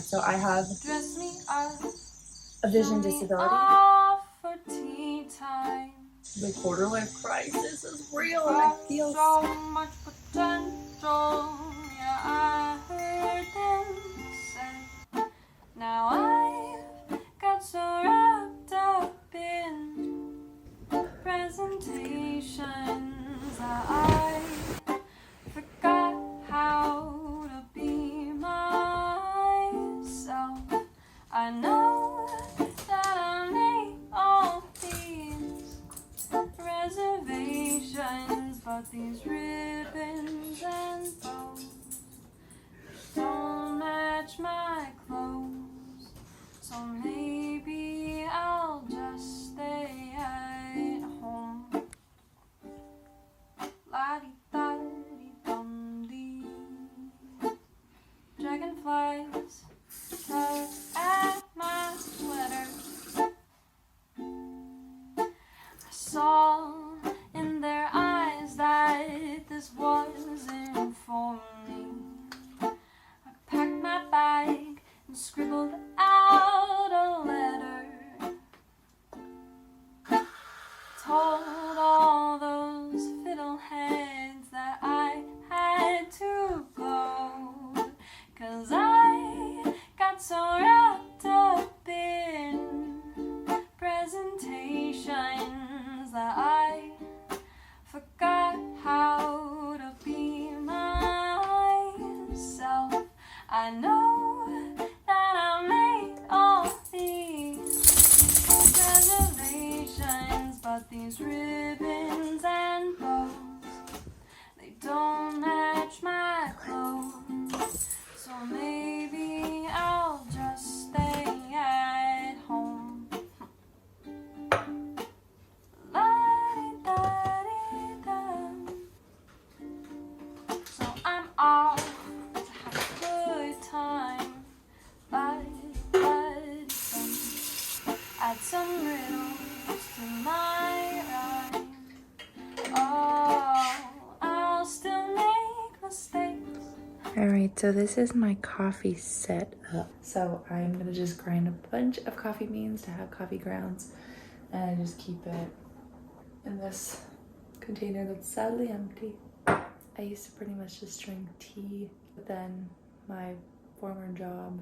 So I have Dress me up, a vision show me disability. off for tea time. The quarter life crisis is real, and Got it feels so much potential. Yeah, I heard them say. Now I've got so wrapped up in presentations that I forgot how to be myself. I know that I made all these reservations, but these ribbons and bows don't match my clothes. So maybe I'll just stay at home. La-di-da-di-dum-dee. Dragonflies tug at my sweater. I saw in their eyes that this wasn't for me. I packed my bag and scribbled out a letter. Told all those fiddleheads that I had to go, 'cause I got so wrapped up in presentations that I forgot how to be myself. I know that I made all these reservations, but these ribbons and bows, they don't match my clothes. So maybe I'll just stay at home. La-di-da-di-da. So I'm off to have a good time. La-di-da-di-dum. Add some riddles to my rhyme. Oh, I'll still make mistakes. Alright, so this is my coffee set up. So I'm gonna just grind a bunch of coffee beans to have coffee grounds, and I just keep it in this container that's sadly empty. I used to pretty much just drink tea, but then my former job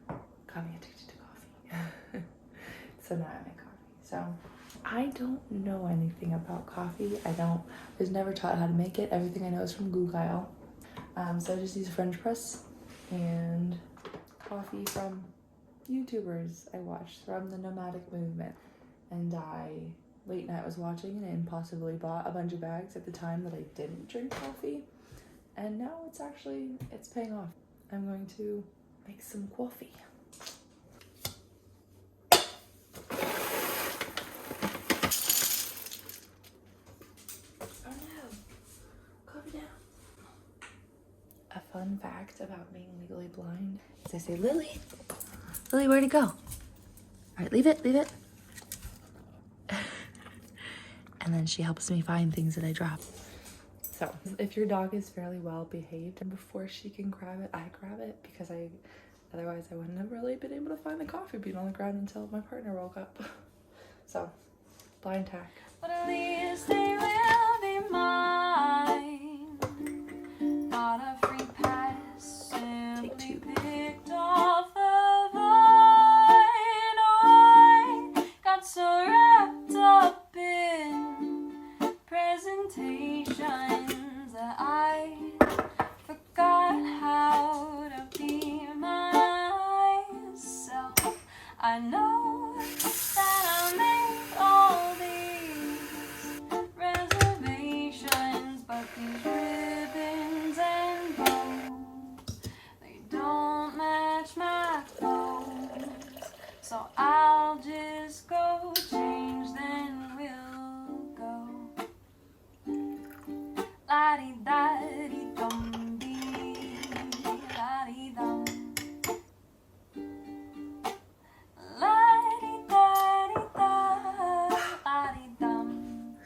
got me addicted to coffee. So now I make coffee. So I don't know anything about coffee. I was never taught how to make it. Everything I know is from Google. So I just use a French press and coffee from YouTubers I watched from the nomadic movement. And I late night was watching and impulsively bought a bunch of bags at the time that I didn't drink coffee. And now it's paying off. I'm going to make some coffee. Oh no, coffee down. A fun fact about being legally blind is I say, Lily, where'd it go? All right, leave it. And then she helps me find things that I drop. So if your dog is fairly well behaved, and before she can grab it, I grab it, because otherwise I wouldn't have really been able to find the coffee bean on the ground until my partner woke up. So, blind tack. But at least they will be mine. Not a free pass, simply picked off the vine. Oh, I got so wrapped up in presentations that I forgot how to be myself. I know that I made all these reservations, but these ribbons and bows, they don't match my clothes. So I'll just go change, then we'll go. La-di-da-di-dum-dee, la-di-dum.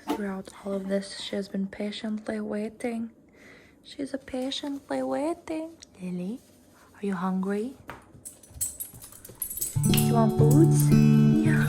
Throughout all of this, she has been patiently waiting. She's patiently waiting. Lily, are you hungry? You want boots? Yeah.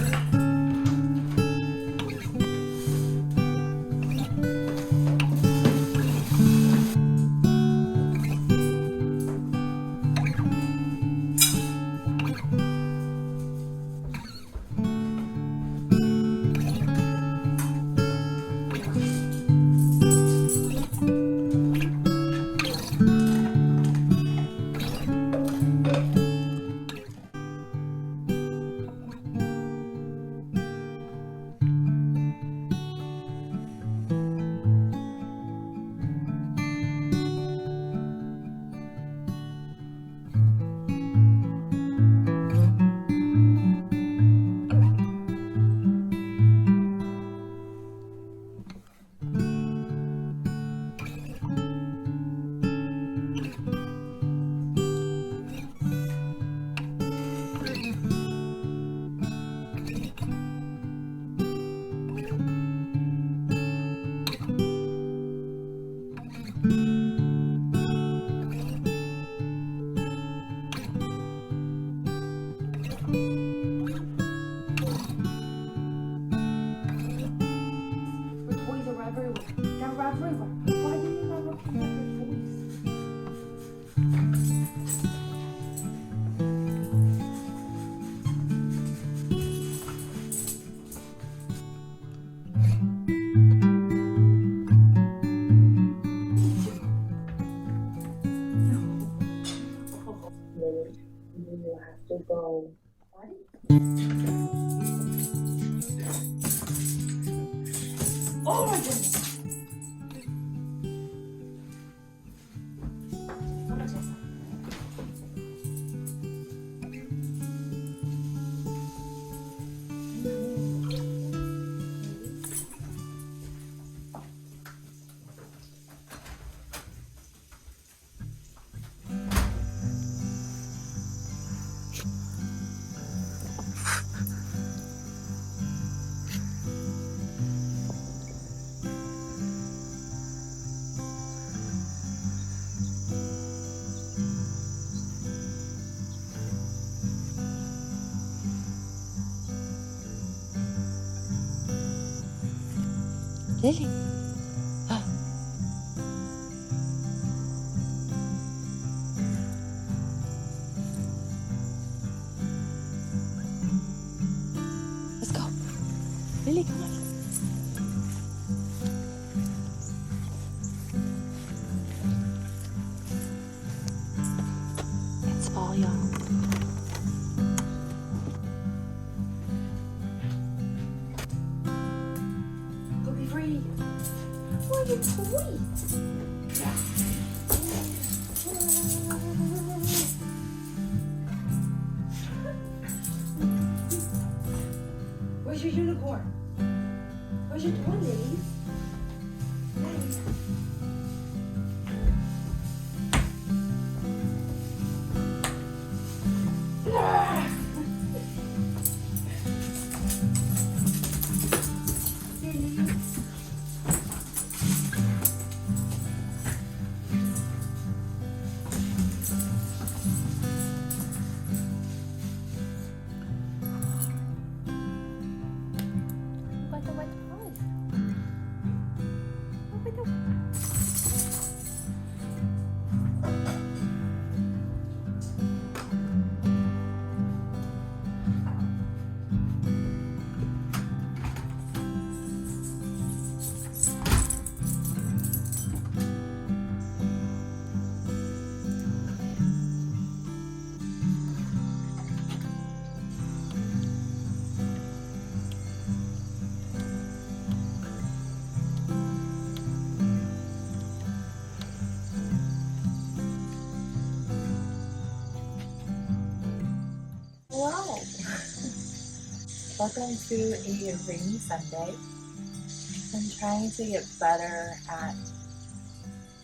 You have to go. Oh my goodness. Lily. Oh. Let's go. Lily, come on. It's fall, y'all. Go be free. Oh, you're sweet. Where's your unicorn? Where's your toy, Lily? Hello. Welcome to a rainy Sunday. I'm trying to get better at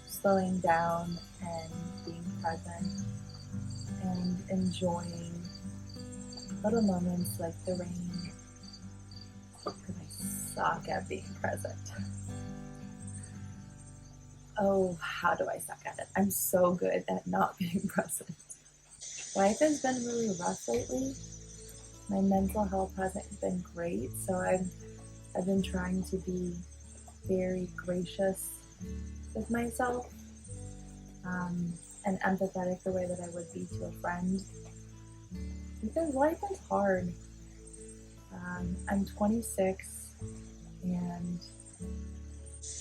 slowing down and being present and enjoying little moments like the rain, because I suck at being present. Oh, how do I suck at it? I'm so good at not being present. Life has been really rough lately, My mental health hasn't been great, so I've been trying to be very gracious with myself, and empathetic the way that I would be to a friend, because life is hard. I'm 26, and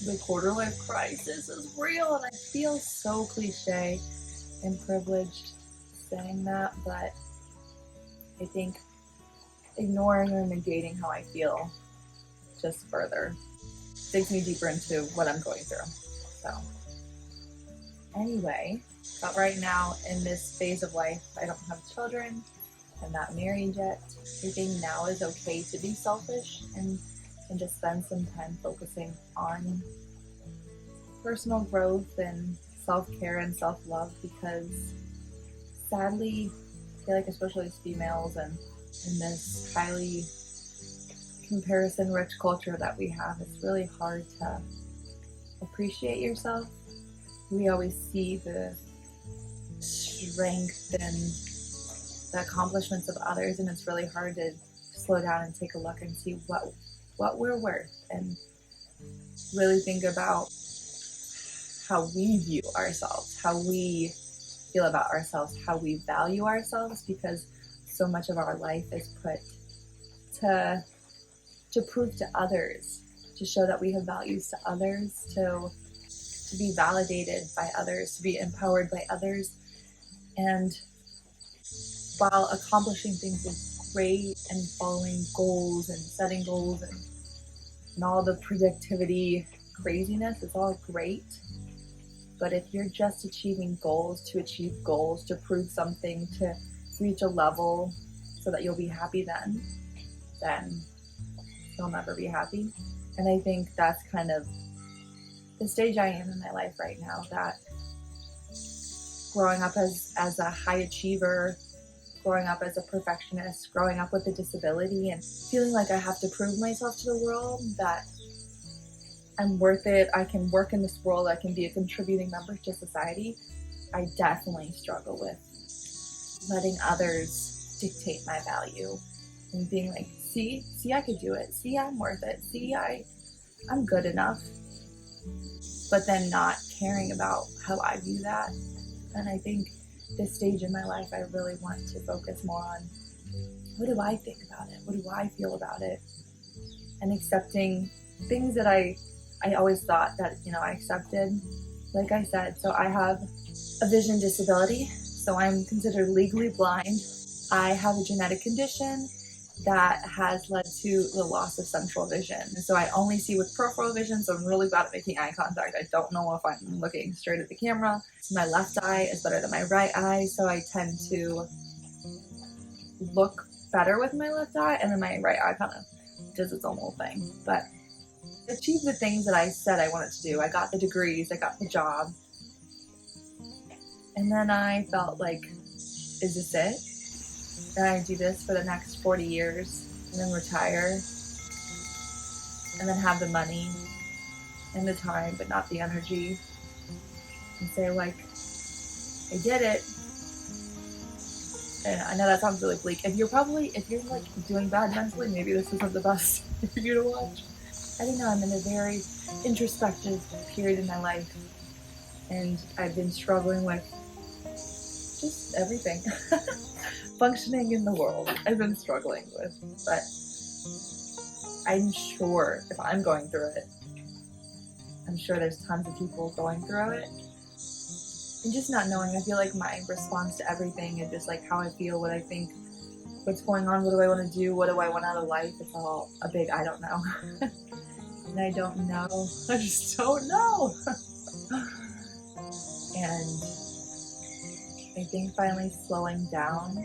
the quarter life crisis is real, and I feel so cliche and privileged saying that, but I think ignoring or negating how I feel just further digs me deeper into what I'm going through. So anyway, but right now in this phase of life, I don't have children, I'm not married yet. I think now is okay to be selfish and just spend some time focusing on personal growth and self-care and self-love, because sadly, I feel like especially as females and in this highly comparison-rich culture that we have, it's really hard to appreciate yourself. We always see the strength and the accomplishments of others, and it's really hard to slow down and take a look and see what we're worth, and really think about how we view ourselves, how we feel about ourselves, how we value ourselves, because so much of our life is put to prove to others, to show that we have values to others, to be validated by others, to be empowered by others. And while accomplishing things is great, and following goals and setting goals and all the productivity craziness, it's all great. But if you're just achieving goals to achieve goals, to prove something, to reach a level so that you'll be happy, then you'll never be happy. And I think that's kind of the stage I am in my life right now, that growing up as a high achiever, growing up as a perfectionist, growing up with a disability, and feeling like I have to prove myself to the world that I'm worth it, I can work in this world, I can be a contributing member to society. I definitely struggle with letting others dictate my value and being like, see, I could do it. See, I'm worth it. See, I'm good enough. But then not caring about how I view that. And I think this stage in my life, I really want to focus more on, what do I think about it? What do I feel about it? And accepting things that I always thought that, I accepted. Like I said, so I have a vision disability, so I'm considered legally blind. I have a genetic condition that has led to the loss of central vision. So I only see with peripheral vision, so I'm really bad at making eye contact. I don't know if I'm looking straight at the camera. So my left eye is better than my right eye, so I tend to look better with my left eye, and then my right eye kind of does its own little thing. But I achieved the things that I said I wanted to do. I got the degrees, I got the job. And then I felt like, is this it? And I do this for the next 40 years and then retire, and then have the money and the time, but not the energy, and say like, I did it. And I know that sounds really bleak. If you're like doing bad mentally, maybe this isn't the best for you to watch. I don't know, I'm in a very introspective period in my life, and I've been struggling with just everything. Functioning in the world, I've been struggling with, but I'm sure if I'm going through it, I'm sure there's tons of people going through it. And just not knowing, I feel like my response to everything is just like how I feel, what I think, what's going on, what do I want to do, what do I want out of life, it's all a big I don't know. And I don't know, I just don't know. And I think finally slowing down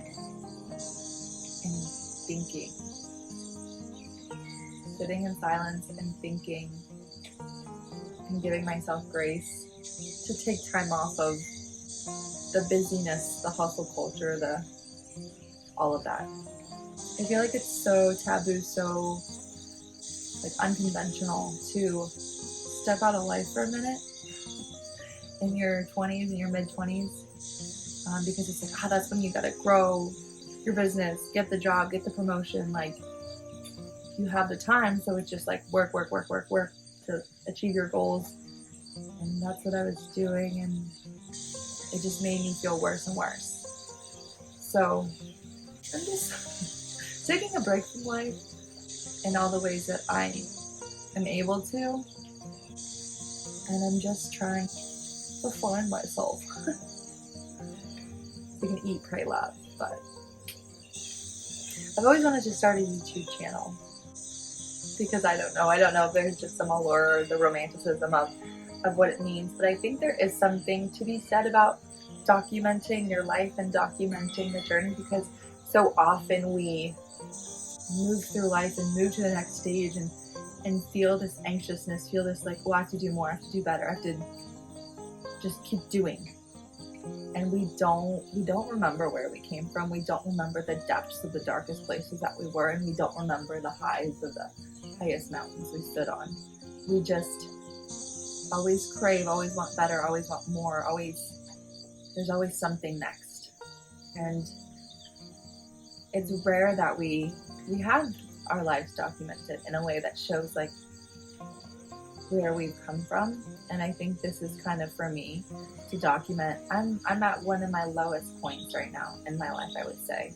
and thinking, sitting in silence and thinking, and giving myself grace to take time off of the busyness, the hustle culture, all of that. I feel like it's so taboo, so like unconventional to step out of life for a minute in your 20s, in your mid-20s, because it's like, that's when you gotta grow, your business, get the job, get the promotion. Like, you have the time, so it's just like work to achieve your goals. And that's what I was doing, and it just made me feel worse and worse. So I'm just taking a break from life in all the ways that I am able to, and I'm just trying to find myself. We can eat, pray, love, but I've always wanted to start a YouTube channel because I don't know if there's just some allure or the romanticism of what it means, but I think there is something to be said about documenting your life and documenting the journey, because so often we move through life and move to the next stage and feel this anxiousness, feel this like, well, I have to do more, I have to do better, I have to just keep doing. And we don't remember where we came from. We don't remember the depths of the darkest places that we were, and we don't remember the highs of the highest mountains we stood on. We just always crave, always want better, always want more, there's always something next. And it's rare that we have our lives documented in a way that shows like where we've come from. And I think this is kind of for me to document. I'm at one of my lowest points right now in my life, I would say.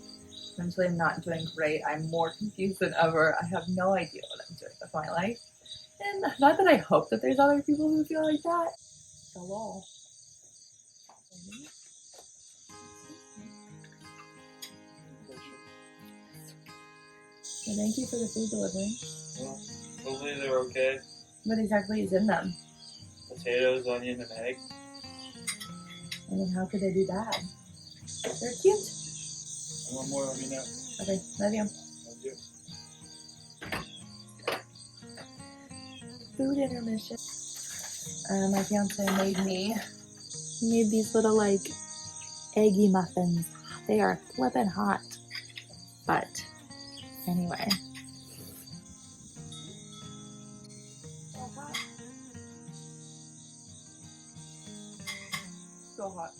Mentally, I'm not doing great. I'm more confused than ever. I have no idea what I'm doing with my life. And not that I hope that there's other people who feel like that. Hello. Well, thank you for the food delivery. Well, hopefully they're okay. What exactly is in them? Potatoes, onion, and egg. I mean, how could they be bad? They're cute. You want more? Let me know. Okay, love you. Love you. Food intermission. My fiance made these little like eggy muffins. They are flippin' hot. But anyway. So hot. So hot.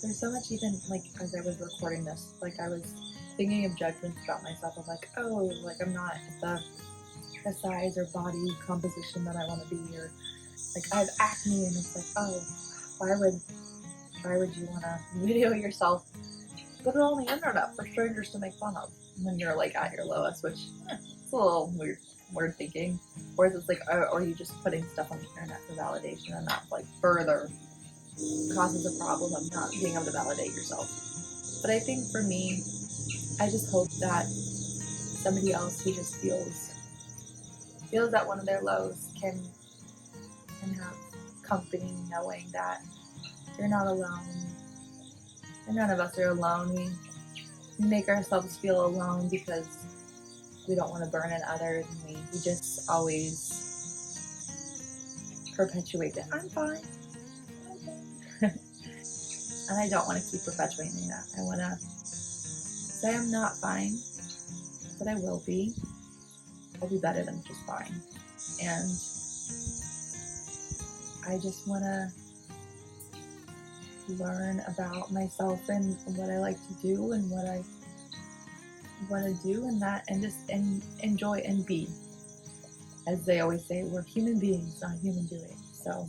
There's so much, even like as I was recording this, like I was thinking of judgments about myself of like, oh, like I'm not the size or body composition that I want to be, or like I have acne, and it's like, oh, why would you want to video yourself, put it on the internet for strangers to make fun of when you're like at your lowest, which it's a little weird thinking. Or is it like, or are you just putting stuff on the internet for validation, and that like further causes a problem of not being able to validate yourself? But I think for me, I just hope that somebody else who just feels that one of their lows can have company, knowing that you're not alone. And none of us are alone. We make ourselves feel alone because we don't want to burden others, and we just always perpetuate that I'm fine. And I don't want to keep perpetuating that. I want to say I'm not fine, but I will be. I'll be better than just fine. And I just want to learn about myself and what I like to do and what I want to do, and that, and just enjoy and be. As they always say, we're human beings, not human doings. So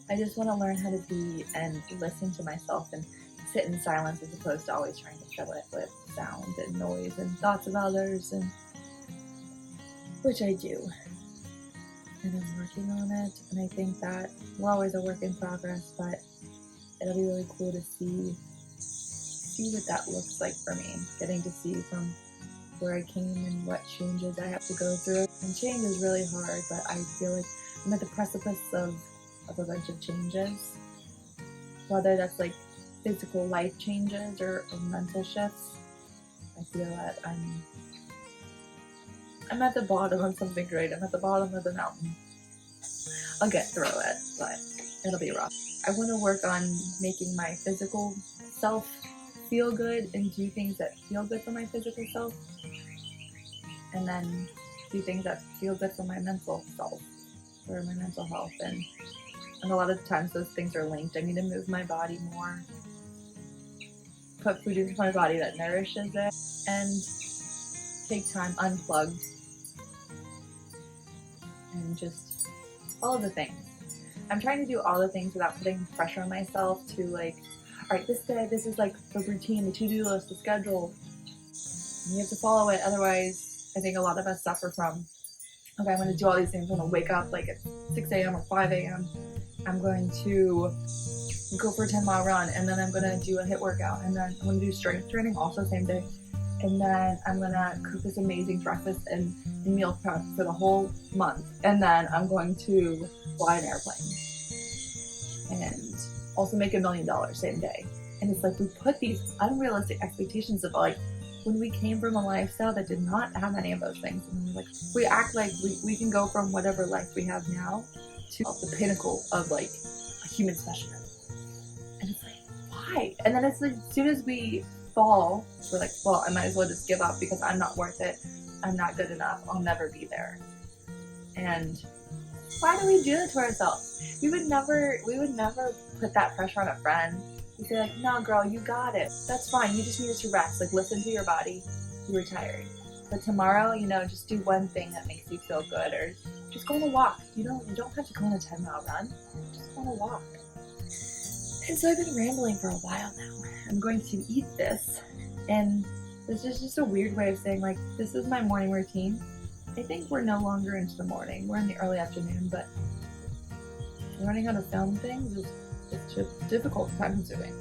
I just want to learn how to be and listen to myself and sit in silence, as opposed to always trying to fill it with sound and noise and thoughts of others, and which I do. And I'm working on it, and I think that we're always a work in progress, but it'll be really cool to see what that looks like for me, getting to see from where I came and what changes I have to go through. And change is really hard, but I feel like I'm at the precipice of a bunch of changes, whether that's like physical life changes or mental shifts. I feel that I'm at the bottom of something great. I'm at the bottom of the mountain. I'll get through it, but it'll be rough. I want to work on making my physical self feel good and do things that feel good for my physical self, and then do things that feel good for my mental self, for my mental health. And a lot of times those things are linked. I need to move my body more. put food into my body that nourishes it, and take time unplugged and just all of the things. I'm trying to do all the things without putting pressure on myself to like, all right, this day, this is like the routine, the to-do list, the schedule. And you have to follow it. Otherwise, I think a lot of us suffer from, okay, I'm going to do all these things. I'm going to wake up like at 6 a.m. or 5 a.m. I'm going to go for a 10-mile run, and then I'm going to do a HIIT workout, and then I'm going to do strength training also same day. And then I'm going to cook this amazing breakfast and meal prep for the whole month. And then I'm going to fly an airplane and also make $1 million same day. And it's like we put these unrealistic expectations of like when we came from a lifestyle that did not have any of those things. And we're like, we act like we can go from whatever life we have now to the pinnacle of like a human specimen. And it's like, why? And then it's like, as soon as we fall, we're like, well, I might as well just give up because I'm not worth it. I'm not good enough. I'll never be there. And why do we do that to ourselves? We would never put that pressure on a friend. We'd say like, no girl, you got it. That's fine. You just needed to rest. Like listen to your body. You were tired. But tomorrow, you know, just do one thing that makes you feel good, or just go on a walk. You don't have to go on a 10-mile run. Just go on a walk. And so I've been rambling for a while now. I'm going to eat this, and this is just a weird way of saying like, this is my morning routine. I think we're no longer into the morning. We're in the early afternoon, but learning how to film things is just difficult and time consuming.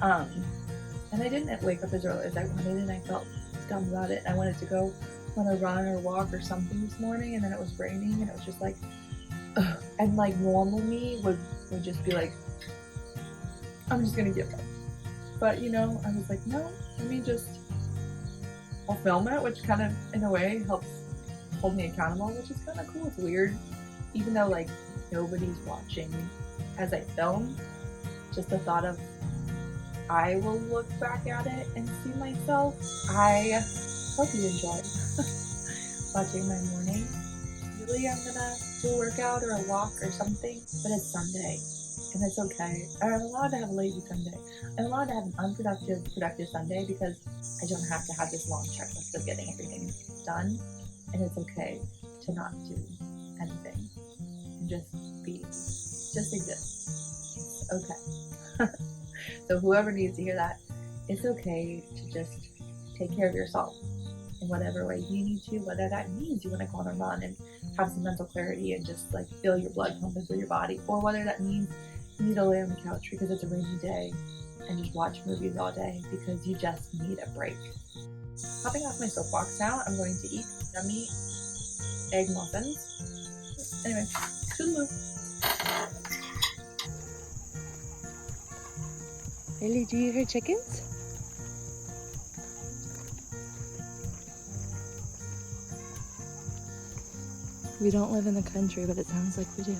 And I didn't wake up as early as I wanted, and I felt dumb about it. I wanted to go on a run or walk or something this morning, and then it was raining, and it was just like, ugh. And like normal me would just be like, I'm just gonna give up. But you know, I was like, no, I'll film it, which kind of in a way helps hold me accountable, which is kind of cool. It's weird, even though like nobody's watching as I film. Just the thought of I will look back at it and see myself. I hope you enjoyed watching my morning. Really, I'm gonna do a workout or a walk or something, but it's Sunday. And it's okay. I'm allowed to have a lazy Sunday. I'm allowed to have an unproductive, productive Sunday because I don't have to have this long checklist of getting everything done. And it's okay to not do anything and just be, just exist. It's okay. So whoever needs to hear that, it's okay to just take care of yourself in whatever way you need to, whether that means you want to go on a run and have some mental clarity and just like feel your blood pumping through your body, or whether that means you need to lay on the couch because it's a rainy day and just watch movies all day because you just need a break. Hopping off my soapbox now, I'm going to eat yummy egg muffins. Anyway, toodaloo. Lily, do you hear chickens? We don't live in the country, but it sounds like we do.